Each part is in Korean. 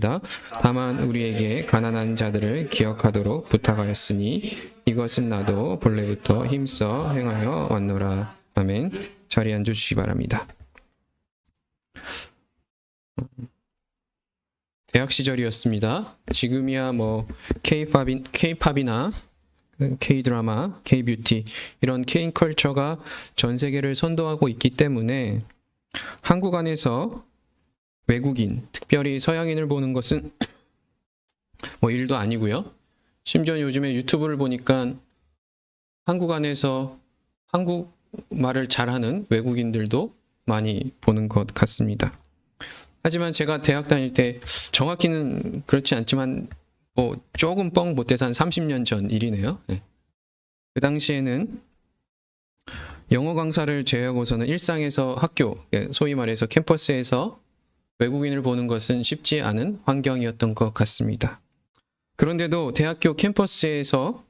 없습니다. 다만 우리에게 가난한 자들을 기억하도록 부탁하였으니 이것은 나도 본래부터 힘써 행하여 왔노라. 아멘. 자리에 앉아주시기 바랍니다. 대학 시절이었습니다. 지금이야 K-팝이나 K-드라마, K-뷰티 이런 K-컬처가 전 세계를 선도하고 있기 때문에 한국 안에서 외국인, 특별히 서양인을 보는 것은 일도 아니고요. 심지어 요즘에 유튜브를 보니까 한국 안에서 한국말을 잘하는 외국인들도 많이 보는 것 같습니다. 하지만 제가 대학 다닐 때 정확히는 그렇지 않지만 조금 뻥 못해서 한 30년 전 일이네요. 네. 그 당시에는 영어 강사를 제외하고서는 일상에서 학교, 소위 말해서 캠퍼스에서 외국인을 보는 것은 쉽지 않은 환경이었던 것 같습니다. 그런데도 대학교 캠퍼스에서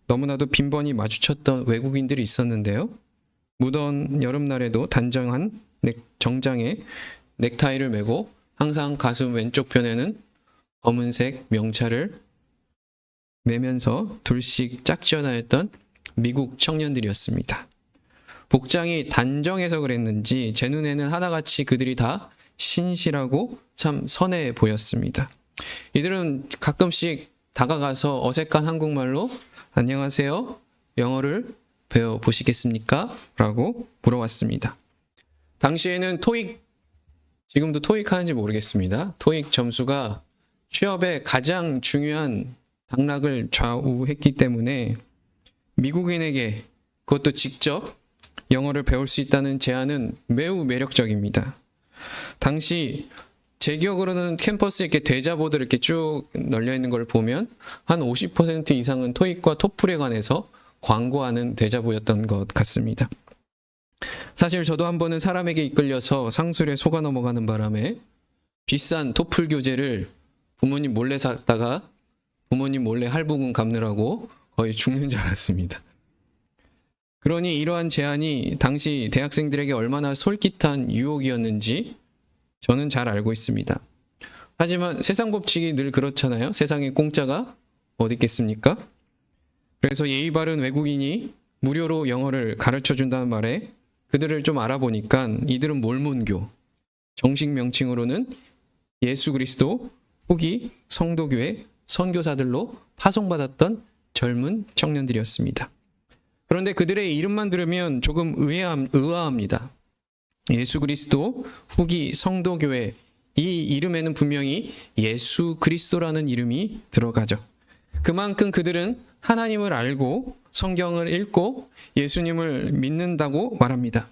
너무나도 빈번히 마주쳤던 외국인들이 있었는데요. 무더운 여름날에도 단정한 정장에 넥타이를 메고 항상 가슴 왼쪽 편에는 검은색 명찰을 매면서 둘씩 짝지어다녔던 미국 청년들이었습니다. 복장이 단정해서 그랬는지 제 눈에는 하나같이 그들이 다 신실하고 참 선해 보였습니다. 이들은 가끔씩 다가가서 어색한 한국말로 안녕하세요, 영어를 배워보시겠습니까? 라고 물어왔습니다. 당시에는 지금도 토익 하는지 모르겠습니다. 토익 점수가 취업에 가장 중요한 당락을 좌우했기 때문에 미국인에게 그것도 직접 영어를 배울 수 있다는 제안은 매우 매력적입니다. 당시 제 기억으로는 캠퍼스에 이렇게 대자보들 이렇게 쭉 널려 있는 걸 보면 한 50% 이상은 토익과 토플에 관해서 광고하는 대자보였던 것 같습니다. 사실 저도 한 번은 사람에게 이끌려서 상술에 속아 넘어가는 바람에 비싼 토플 교재를 부모님 몰래 샀다가 부모님 몰래 할부금 갚느라고 거의 죽는 줄 알았습니다. 그러니 이러한 제안이 당시 대학생들에게 얼마나 솔깃한 유혹이었는지 저는 잘 알고 있습니다. 하지만 세상 법칙이 늘 그렇잖아요. 세상에 공짜가 어디 있겠습니까? 그래서 예의 바른 외국인이 무료로 영어를 가르쳐준다는 말에 그들을 좀 알아보니까 이들은 몰몬교, 정식 명칭으로는 예수 그리스도 후기 성도교회 선교사들로 파송받았던 젊은 청년들이었습니다. 그런데 그들의 이름만 들으면 조금 의아합니다. 예수 그리스도 후기 성도교회, 이 이름에는 분명히 예수 그리스도라는 이름이 들어가죠. 그만큼 그들은 하나님을 알고 성경을 읽고 예수님을 믿는다고 말합니다.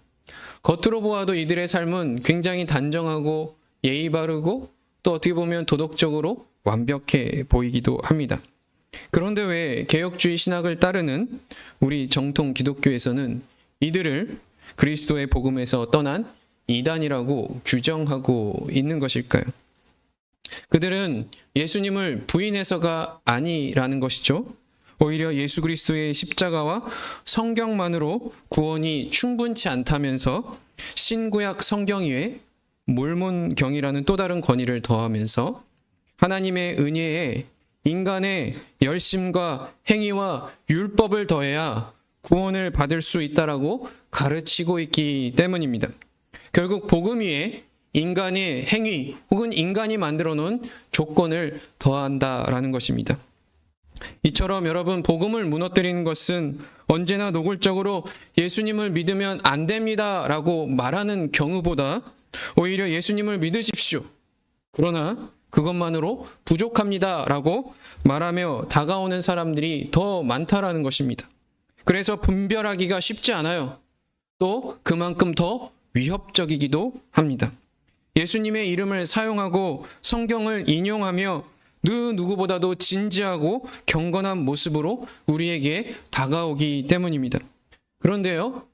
겉으로 보아도 이들의 삶은 굉장히 단정하고 예의 바르고 또 어떻게 보면 도덕적으로 완벽해 보이기도 합니다. 그런데 왜 개혁주의 신학을 따르는 우리 정통 기독교에서는 이들을 그리스도의 복음에서 떠난 이단이라고 규정하고 있는 것일까요? 그들은 예수님을 부인해서가 아니라는 것이죠. 오히려 예수 그리스도의 십자가와 성경만으로 구원이 충분치 않다면서 신구약 성경 위에 몰몬경이라는 또 다른 권위를 더하면서 하나님의 은혜에 인간의 열심과 행위와 율법을 더해야 구원을 받을 수 있다라고 가르치고 있기 때문입니다. 결국 복음 위에 인간의 행위 혹은 인간이 만들어 놓은 조건을 더한다라는 것입니다. 이처럼 여러분, 복음을 무너뜨리는 것은 언제나 노골적으로 예수님을 믿으면 안 됩니다라고 말하는 경우보다 오히려 예수님을 믿으십시오, 그러나 그것만으로 부족합니다라고 말하며 다가오는 사람들이 더 많다라는 것입니다. 그래서 분별하기가 쉽지 않아요. 또 그만큼 더 위협적이기도 합니다. 예수님의 이름을 사용하고 성경을 인용하며 누구보다도 진지하고 경건한 모습으로 우리에게 다가오기 때문입니다. 그런데요,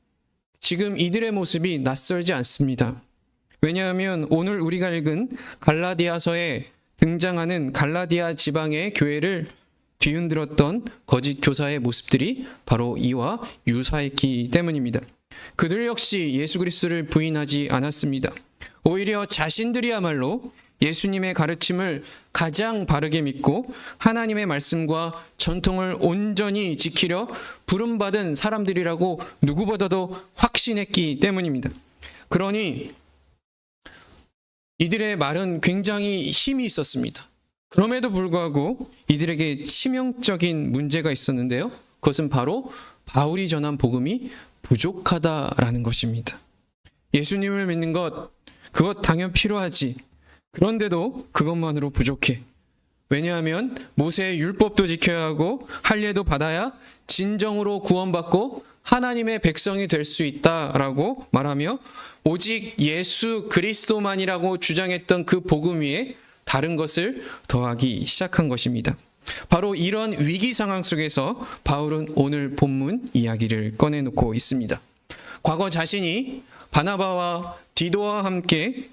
지금 이들의 모습이 낯설지 않습니다. 왜냐하면 오늘 우리가 읽은 갈라디아서에 등장하는 갈라디아 지방의 교회를 뒤흔들었던 거짓 교사의 모습들이 바로 이와 유사했기 때문입니다. 그들 역시 예수 그리스도를 부인하지 않았습니다. 오히려 자신들이야말로 예수님의 가르침을 가장 바르게 믿고 하나님의 말씀과 전통을 온전히 지키려 부름받은 사람들이라고 누구보다도 확신했기 때문입니다. 그러니 이들의 말은 굉장히 힘이 있었습니다. 그럼에도 불구하고 이들에게 치명적인 문제가 있었는데요. 그것은 바로 바울이 전한 복음이 부족하다라는 것입니다. 예수님을 믿는 것, 그것 당연 필요하지. 그런데도 그것만으로 부족해. 왜냐하면 모세의 율법도 지켜야 하고 할례도 받아야 진정으로 구원받고 하나님의 백성이 될 수 있다라고 말하며 오직 예수 그리스도만이라고 주장했던 그 복음 위에 다른 것을 더하기 시작한 것입니다. 바로 이런 위기 상황 속에서 바울은 오늘 본문 이야기를 꺼내놓고 있습니다. 과거 자신이 바나바와 디도와 함께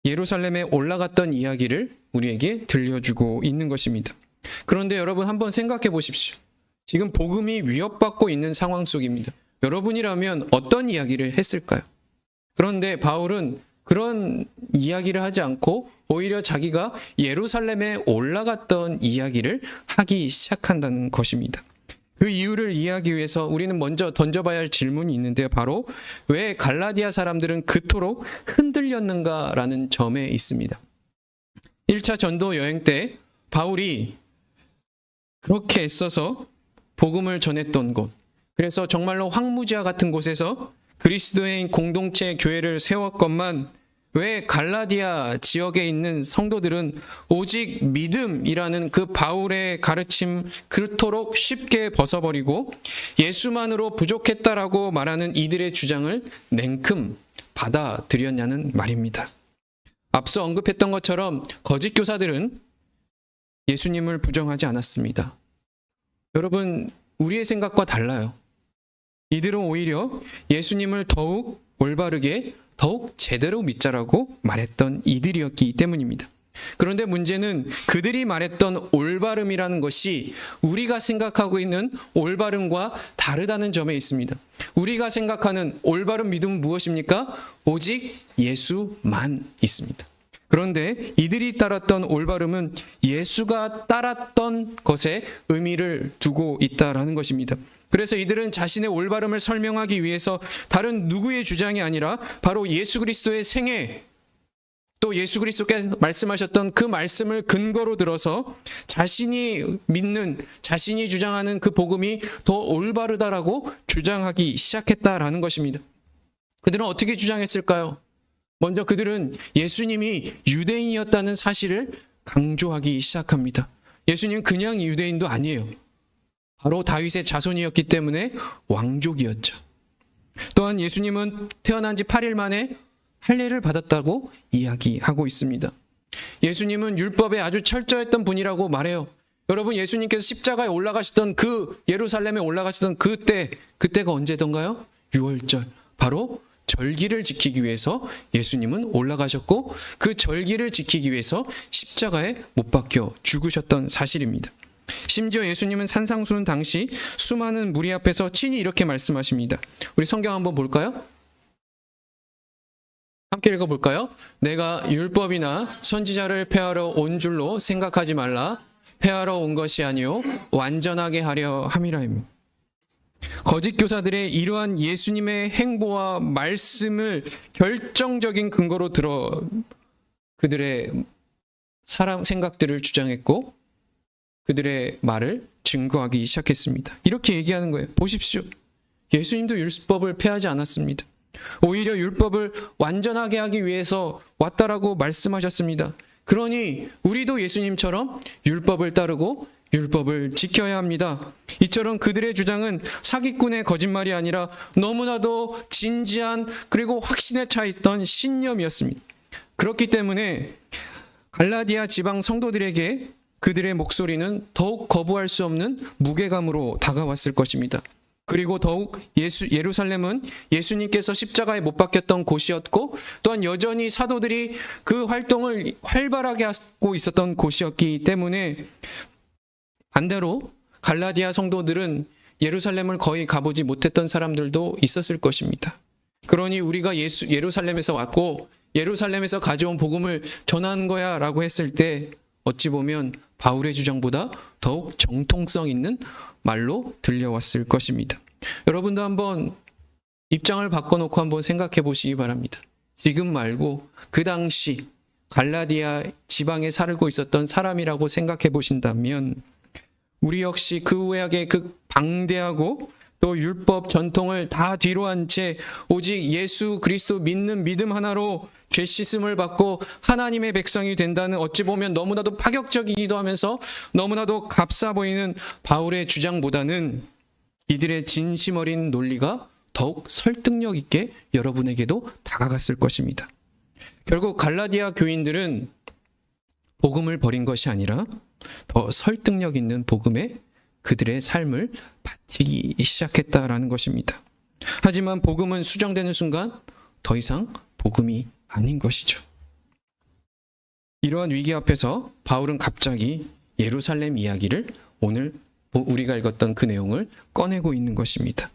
예루살렘에 올라갔던 이야기를 우리에게 들려주고 있는 것입니다. 그런데 여러분 한번 생각해 보십시오. 지금 복음이 위협받고 있는 상황 속입니다. 여러분이라면 어떤 이야기를 했을까요? 그런데 바울은 그런 이야기를 하지 않고 오히려 자기가 예루살렘에 올라갔던 이야기를 하기 시작한다는 것입니다. 그 이유를 이해하기 위해서 우리는 먼저 던져봐야 할 질문이 있는데요. 바로 왜 갈라디아 사람들은 그토록 흔들렸는가라는 점에 있습니다. 1차 전도 여행 때 바울이 그렇게 애써서 복음을 전했던 곳, 그래서 정말로 황무지와 같은 곳에서 그리스도인 공동체 교회를 세웠건만 왜 갈라디아 지역에 있는 성도들은 오직 믿음이라는 그 바울의 가르침 그토록 쉽게 벗어버리고 예수만으로 부족했다라고 말하는 이들의 주장을 냉큼 받아들였냐는 말입니다. 앞서 언급했던 것처럼 거짓 교사들은 예수님을 부정하지 않았습니다. 여러분, 우리의 생각과 달라요. 이들은 오히려 예수님을 더욱 올바르게 더욱 제대로 믿자라고 말했던 이들이었기 때문입니다. 그런데 문제는 그들이 말했던 올바름이라는 것이 우리가 생각하고 있는 올바름과 다르다는 점에 있습니다. 우리가 생각하는 올바른 믿음은 무엇입니까? 오직 예수만 있습니다. 그런데 이들이 따랐던 올바름은 예수가 따랐던 것에 의미를 두고 있다라는 것입니다. 그래서 이들은 자신의 올바름을 설명하기 위해서 다른 누구의 주장이 아니라 바로 예수 그리스도의 생애, 또 예수 그리스도께서 말씀하셨던 그 말씀을 근거로 들어서 자신이 믿는, 자신이 주장하는 그 복음이 더 올바르다라고 주장하기 시작했다라는 것입니다. 그들은 어떻게 주장했을까요? 먼저 그들은 예수님이 유대인이었다는 사실을 강조하기 시작합니다. 예수님은 그냥 유대인도 아니에요. 바로 다윗의 자손이었기 때문에 왕족이었죠. 또한 예수님은 태어난 지 8일 만에 할례를 받았다고 이야기하고 있습니다. 예수님은 율법에 아주 철저했던 분이라고 말해요. 여러분, 예수님께서 십자가에 올라가시던 그 예루살렘에 올라가시던 그때가 언제던가요? 6월절. 바로 절기를 지키기 위해서 예수님은 올라가셨고 그 절기를 지키기 위해서 십자가에 못 박혀 죽으셨던 사실입니다. 심지어 예수님은 산상수훈 당시 수많은 무리 앞에서 친히 이렇게 말씀하십니다. 우리 성경 한번 볼까요? 함께 읽어볼까요? 내가 율법이나 선지자를 폐하러 온 줄로 생각하지 말라. 폐하러 온 것이 아니요 완전하게 하려 함이라입니다. 거짓 교사들의 이러한 예수님의 행보와 말씀을 결정적인 근거로 들어 그들의 사람 생각들을 주장했고 그들의 말을 증거하기 시작했습니다. 이렇게 얘기하는 거예요. 보십시오. 예수님도 율법을 폐하지 않았습니다. 오히려 율법을 완전하게 하기 위해서 왔다라고 말씀하셨습니다. 그러니 우리도 예수님처럼 율법을 따르고 율법을 지켜야 합니다. 이처럼 그들의 주장은 사기꾼의 거짓말이 아니라 너무나도 진지한 그리고 확신에 차 있던 신념이었습니다. 그렇기 때문에 갈라디아 지방 성도들에게 그들의 목소리는 더욱 거부할 수 없는 무게감으로 다가왔을 것입니다. 그리고 더욱 예루살렘은 예수님께서 십자가에 못 박혔던 곳이었고 또한 여전히 사도들이 그 활동을 활발하게 하고 있었던 곳이었기 때문에 반대로 갈라디아 성도들은 예루살렘을 거의 가보지 못했던 사람들도 있었을 것입니다. 그러니 우리가 예루살렘에서 왔고 예루살렘에서 가져온 복음을 전하는 거야 라고 했을 때 어찌 보면 바울의 주장보다 더욱 정통성 있는 말로 들려왔을 것입니다. 여러분도 한번 입장을 바꿔놓고 한번 생각해 보시기 바랍니다. 지금 말고 그 당시 갈라디아 지방에 살고 있었던 사람이라고 생각해 보신다면 우리 역시 그 구약의 그 방대하고 또 율법 전통을 다 뒤로 한 채 오직 예수 그리스도 믿는 믿음 하나로 죄 씻음을 받고 하나님의 백성이 된다는 어찌 보면 너무나도 파격적이기도 하면서 너무나도 값싸 보이는 바울의 주장보다는 이들의 진심 어린 논리가 더욱 설득력 있게 여러분에게도 다가갔을 것입니다. 결국 갈라디아 교인들은 복음을 버린 것이 아니라 더 설득력 있는 복음에 그들의 삶을 바치기 시작했다라는 것입니다. 하지만 복음은 수정되는 순간 더 이상 복음이 아닌 것이죠. 이러한 위기 앞에서 바울은 갑자기 예루살렘 이야기를 오늘 우리가 읽었던 그 내용을 꺼내고 있는 것입니다.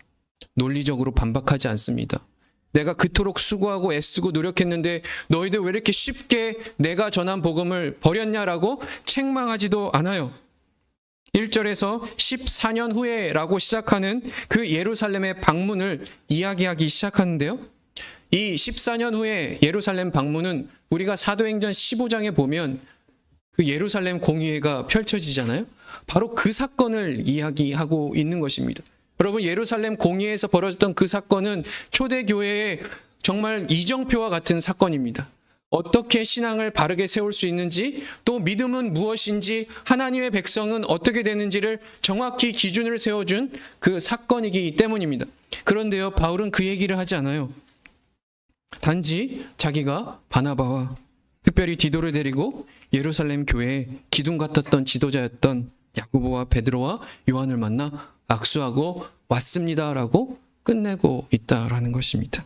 논리적으로 반박하지 않습니다. 내가 그토록 수고하고 애쓰고 노력했는데 너희들 왜 이렇게 쉽게 내가 전한 복음을 버렸냐라고 책망하지도 않아요. 1절에서 14년 후에라고 시작하는 그 예루살렘의 방문을 이야기하기 시작하는데요. 이 14년 후에 예루살렘 방문은 우리가 사도행전 15장에 보면 그 예루살렘 공의회가 펼쳐지잖아요. 바로 그 사건을 이야기하고 있는 것입니다. 여러분, 예루살렘 공의회에서 벌어졌던 그 사건은 초대교회의 정말 이정표와 같은 사건입니다. 어떻게 신앙을 바르게 세울 수 있는지, 또 믿음은 무엇인지, 하나님의 백성은 어떻게 되는지를 정확히 기준을 세워준 그 사건이기 때문입니다. 그런데요, 바울은 그 얘기를 하지 않아요. 단지 자기가 바나바와 특별히 디도를 데리고 예루살렘 교회에 기둥 같았던 지도자였던 야고보와 베드로와 요한을 만나 악수하고 왔습니다라고 끝내고 있다라는 것입니다.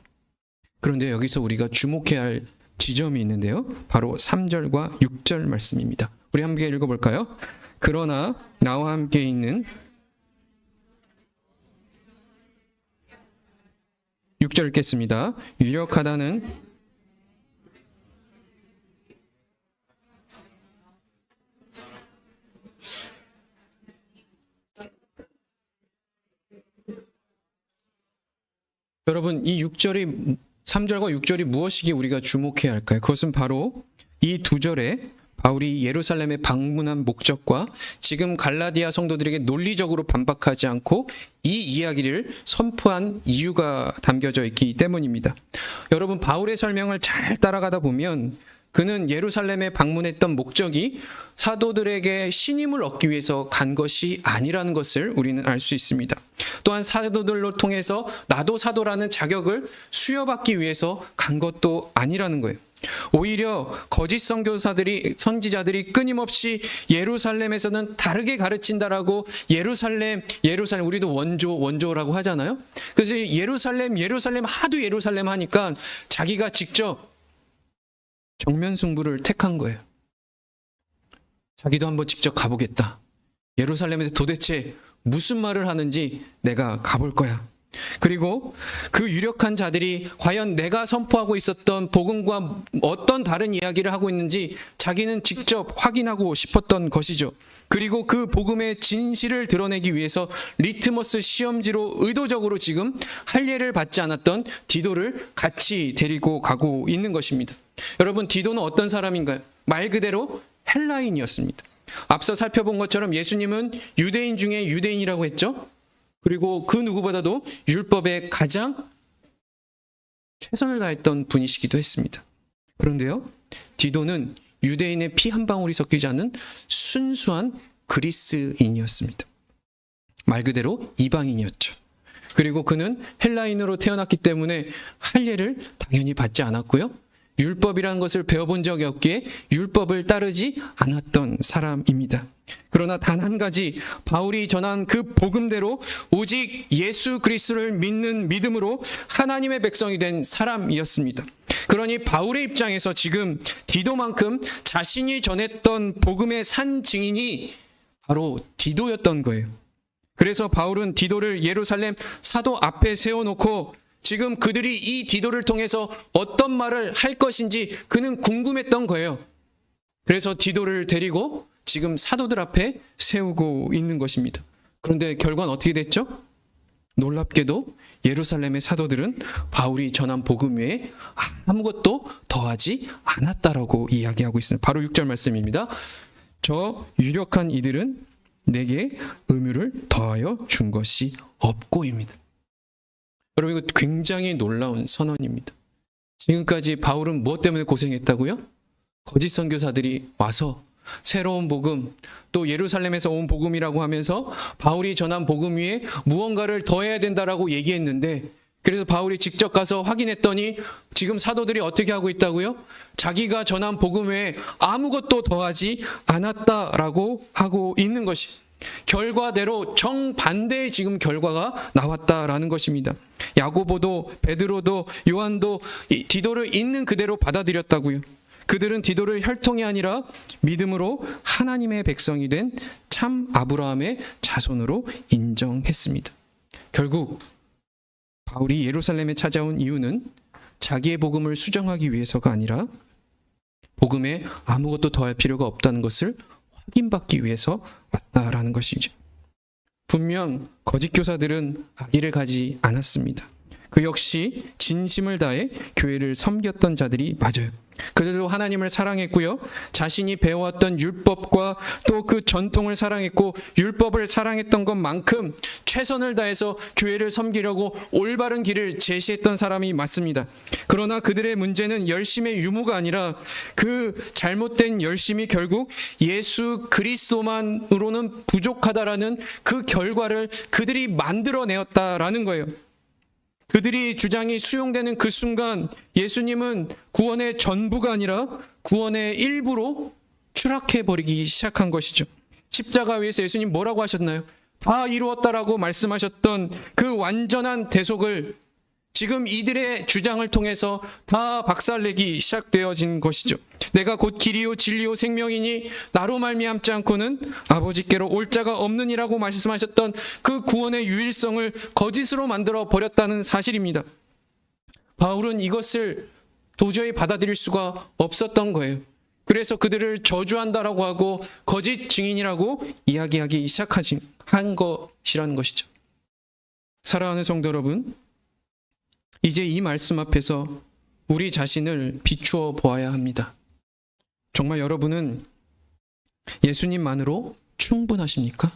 그런데 여기서 우리가 주목해야 할 지점이 있는데요. 바로 3절과 6절 말씀입니다. 우리 함께 읽어볼까요? 그러나 나와 함께 있는 6절 읽겠습니다. 유력하다는 여러분, 이 6절이 3절과 6절이 무엇이기에 우리가 주목해야 할까요? 그것은 바로 이 두 절에 바울이 예루살렘에 방문한 목적과 지금 갈라디아 성도들에게 논리적으로 반박하지 않고 이 이야기를 선포한 이유가 담겨져 있기 때문입니다. 여러분, 바울의 설명을 잘 따라가다 보면 그는 예루살렘에 방문했던 목적이 사도들에게 신임을 얻기 위해서 간 것이 아니라는 것을 우리는 알 수 있습니다. 또한 사도들로 통해서 나도 사도라는 자격을 수여받기 위해서 간 것도 아니라는 거예요. 오히려 거짓 선지자들이 끊임없이 예루살렘에서는 다르게 가르친다라고 예루살렘 우리도 원조라고 하잖아요. 그래서 예루살렘 하도 예루살렘 하니까 자기가 직접 정면 승부를 택한 거예요. 자기도 한번 직접 가보겠다. 예루살렘에서 도대체 무슨 말을 하는지 내가 가볼 거야. 그리고 그 유력한 자들이 과연 내가 선포하고 있었던 복음과 어떤 다른 이야기를 하고 있는지 자기는 직접 확인하고 싶었던 것이죠. 그리고 그 복음의 진실을 드러내기 위해서 리트머스 시험지로 의도적으로 지금 할례를 받지 않았던 디도를 같이 데리고 가고 있는 것입니다. 여러분, 디도는 어떤 사람인가요? 말 그대로 헬라인이었습니다. 앞서 살펴본 것처럼 예수님은 유대인 중에 유대인이라고 했죠. 그리고 그 누구보다도 율법에 가장 최선을 다했던 분이시기도 했습니다. 그런데요, 디도는 유대인의 피 한 방울이 섞이지 않은 순수한 그리스인이었습니다. 말 그대로 이방인이었죠. 그리고 그는 헬라인으로 태어났기 때문에 할례를 당연히 받지 않았고요. 율법이라는 것을 배워본 적이 없기에 율법을 따르지 않았던 사람입니다. 그러나 단 한 가지, 바울이 전한 그 복음대로 오직 예수 그리스도를 믿는 믿음으로 하나님의 백성이 된 사람이었습니다. 그러니 바울의 입장에서 지금 디도만큼 자신이 전했던 복음의 산 증인이 바로 디도였던 거예요. 그래서 바울은 디도를 예루살렘 사도 앞에 세워놓고 지금 그들이 이 디도를 통해서 어떤 말을 할 것인지 그는 궁금했던 거예요. 그래서 디도를 데리고 지금 사도들 앞에 세우고 있는 것입니다. 그런데 결과는 어떻게 됐죠? 놀랍게도 예루살렘의 사도들은 바울이 전한 복음 외에 아무것도 더하지 않았다라고 이야기하고 있습니다. 바로 6절 말씀입니다. 저 유력한 이들은 내게 의무를 더하여 준 것이 없고입니다. 여러분, 이거 굉장히 놀라운 선언입니다. 지금까지 바울은 무엇 때문에 고생했다고요? 거짓 선교사들이 와서 새로운 복음, 또 예루살렘에서 온 복음이라고 하면서 바울이 전한 복음 위에 무언가를 더해야 된다라고 얘기했는데, 그래서 바울이 직접 가서 확인했더니 지금 사도들이 어떻게 하고 있다고요? 자기가 전한 복음 외에 아무것도 더하지 않았다라고 하고 있는 것이, 결과대로 정반대의 지금 결과가 나왔다라는 것입니다. 야고보도 베드로도 요한도 디도를 있는 그대로 받아들였다고요. 그들은 디도를 혈통이 아니라 믿음으로 하나님의 백성이 된 참 아브라함의 자손으로 인정했습니다. 결국 바울이 예루살렘에 찾아온 이유는 자기의 복음을 수정하기 위해서가 아니라 복음에 아무것도 더할 필요가 없다는 것을 확인받기 위해서 왔다라는 것이죠. 분명 거짓 교사들은 악의를 가지 않았습니다. 그 역시 진심을 다해 교회를 섬겼던 자들이 맞아요. 그들도 하나님을 사랑했고요, 자신이 배워왔던 율법과 또 그 전통을 사랑했고 율법을 사랑했던 것만큼 최선을 다해서 교회를 섬기려고 올바른 길을 제시했던 사람이 맞습니다. 그러나 그들의 문제는 열심의 유무가 아니라 그 잘못된 열심이 결국 예수 그리스도만으로는 부족하다라는 그 결과를 그들이 만들어내었다라는 거예요. 그들이 주장이 수용되는 그 순간 예수님은 구원의 전부가 아니라 구원의 일부로 추락해버리기 시작한 것이죠. 십자가 위에서 예수님 뭐라고 하셨나요? 다 이루었다라고 말씀하셨던 그 완전한 대속을 지금 이들의 주장을 통해서 다 박살내기 시작되어진 것이죠. 내가 곧 길이요 진리요 생명이니 나로 말미암지 않고는 아버지께로 올 자가 없느니라고 말씀하셨던 그 구원의 유일성을 거짓으로 만들어 버렸다는 사실입니다. 바울은 이것을 도저히 받아들일 수가 없었던 거예요. 그래서 그들을 저주한다라고 하고 거짓 증인이라고 이야기하기 시작한 것이라는 것이죠. 사랑하는 성도 여러분, 이제 이 말씀 앞에서 우리 자신을 비추어 보아야 합니다. 정말 여러분은 예수님만으로 충분하십니까?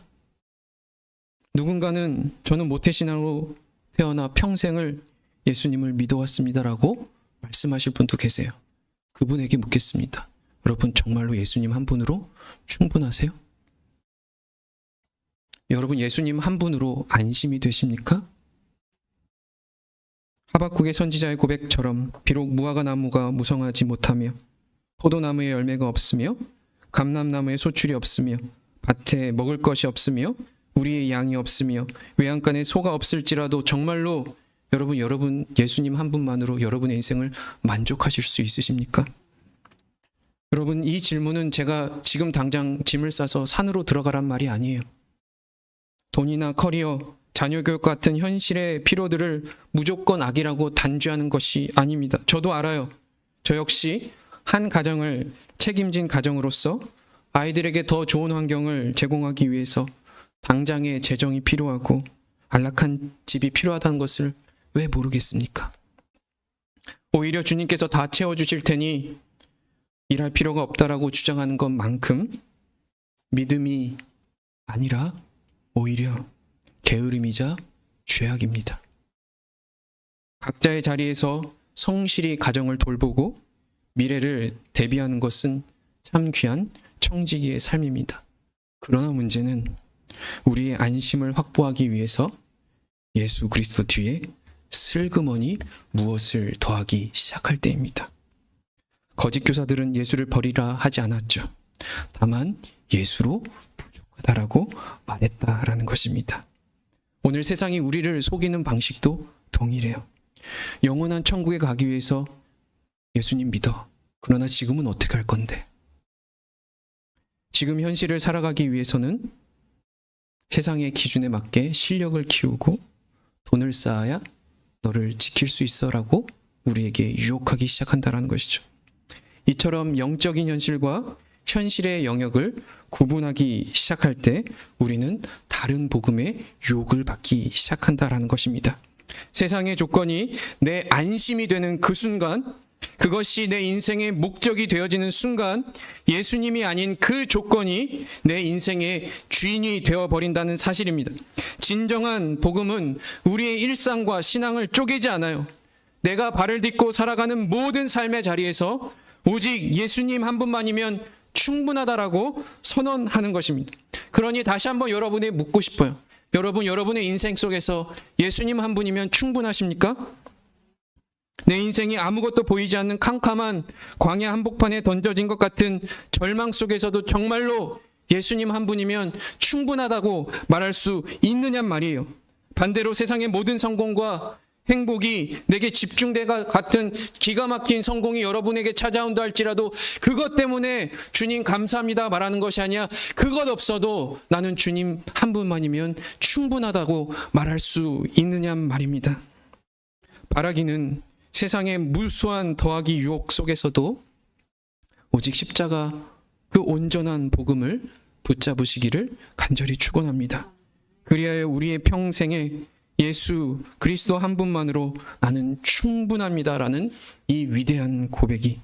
누군가는 저는 모태신앙으로 태어나 평생을 예수님을 믿어왔습니다라고 말씀하실 분도 계세요. 그분에게 묻겠습니다. 여러분 정말로 예수님 한 분으로 충분하세요? 여러분 예수님 한 분으로 안심이 되십니까? 하박국의 선지자의 고백처럼 비록 무화과 나무가 무성하지 못하며 포도나무에 열매가 없으며 감람나무에 소출이 없으며 밭에 먹을 것이 없으며 우리의 양이 없으며 외양간에 소가 없을지라도 정말로 여러분 예수님 한 분만으로 여러분의 인생을 만족하실 수 있으십니까? 여러분 이 질문은 제가 지금 당장 짐을 싸서 산으로 들어가란 말이 아니에요. 돈이나 커리어, 자녀 교육 같은 현실의 필요들을 무조건 악이라고 단죄하는 것이 아닙니다. 저도 알아요. 저 역시 한 가정을 책임진 가정으로서 아이들에게 더 좋은 환경을 제공하기 위해서 당장의 재정이 필요하고 안락한 집이 필요하다는 것을 왜 모르겠습니까? 오히려 주님께서 다 채워주실 테니 일할 필요가 없다라고 주장하는 것만큼 믿음이 아니라 오히려 게으름이자 죄악입니다. 각자의 자리에서 성실히 가정을 돌보고 미래를 대비하는 것은 참 귀한 청지기의 삶입니다. 그러나 문제는 우리의 안심을 확보하기 위해서 예수 그리스도 뒤에 슬그머니 무엇을 더하기 시작할 때입니다. 거짓 교사들은 예수를 버리라 하지 않았죠. 다만 예수로 부족하다라고 말했다라는 것입니다. 오늘 세상이 우리를 속이는 방식도 동일해요. 영원한 천국에 가기 위해서 예수님 믿어. 그러나 지금은 어떻게 할 건데? 지금 현실을 살아가기 위해서는 세상의 기준에 맞게 실력을 키우고 돈을 쌓아야 너를 지킬 수 있어라고 우리에게 유혹하기 시작한다라는 것이죠. 이처럼 영적인 현실과 현실의 영역을 구분하기 시작할 때 우리는 다른 복음의 유혹을 받기 시작한다라는 것입니다. 세상의 조건이 내 안심이 되는 그 순간, 그것이 내 인생의 목적이 되어지는 순간, 예수님이 아닌 그 조건이 내 인생의 주인이 되어버린다는 사실입니다. 진정한 복음은 우리의 일상과 신앙을 쪼개지 않아요. 내가 발을 딛고 살아가는 모든 삶의 자리에서 오직 예수님 한 분만이면 충분하다라고 선언하는 것입니다. 그러니 다시 한번 여러분에 묻고 싶어요. 여러분의 인생 속에서 예수님 한 분이면 충분하십니까? 내 인생이 아무것도 보이지 않는 캄캄한 광야 한복판에 던져진 것 같은 절망 속에서도 정말로 예수님 한 분이면 충분하다고 말할 수 있느냔 말이에요. 반대로 세상의 모든 성공과 행복이 내게 집중대가 같은 기가 막힌 성공이 여러분에게 찾아온다 할지라도 그것 때문에 주님 감사합니다 말하는 것이 아니야. 그것 없어도 나는 주님 한 분만이면 충분하다고 말할 수 있느냐 말입니다. 바라기는 세상의 무수한 더하기 유혹 속에서도 오직 십자가 그 온전한 복음을 붙잡으시기를 간절히 축원합니다. 그리하여 우리의 평생에 예수 그리스도 한 분만으로 나는 충분합니다라는 이 위대한 고백이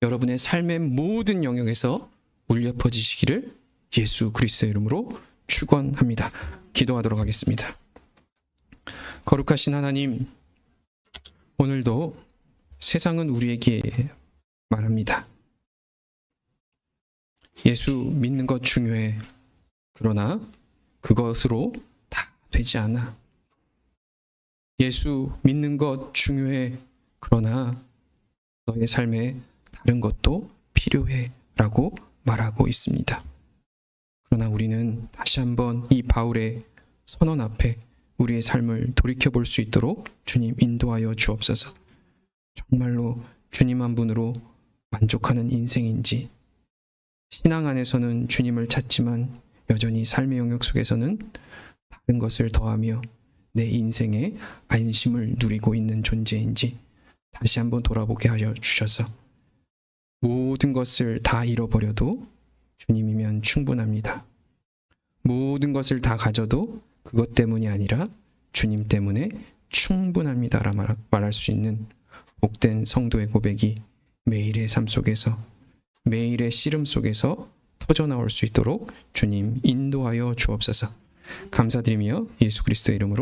여러분의 삶의 모든 영역에서 울려 퍼지시기를 예수 그리스도의 이름으로 축원합니다. 기도하도록 하겠습니다. 거룩하신 하나님, 오늘도 세상은 우리에게 말합니다. 예수 믿는 것 중요해. 그러나 그것으로 다 되지 않아. 예수 믿는 것 중요해. 그러나 너의 삶에 다른 것도 필요해 라고 말하고 있습니다. 그러나 우리는 다시 한번 이 바울의 선언 앞에 우리의 삶을 돌이켜볼 수 있도록 주님 인도하여 주옵소서. 정말로 주님 한 분으로 만족하는 인생인지, 신앙 안에서는 주님을 찾지만 여전히 삶의 영역 속에서는 다른 것을 더하며 내 인생의 안심을 누리고 있는 존재인지 다시 한번 돌아보게 하여 주셔서 모든 것을 다 잃어버려도 주님이면 충분합니다. 모든 것을 다 가져도 그것 때문이 아니라 주님 때문에 충분합니다라 말할 수 있는 복된 성도의 고백이 매일의 삶 속에서, 매일의 씨름 속에서 터져나올 수 있도록 주님 인도하여 주옵소서. 감사드리며 예수 그리스도의 이름으로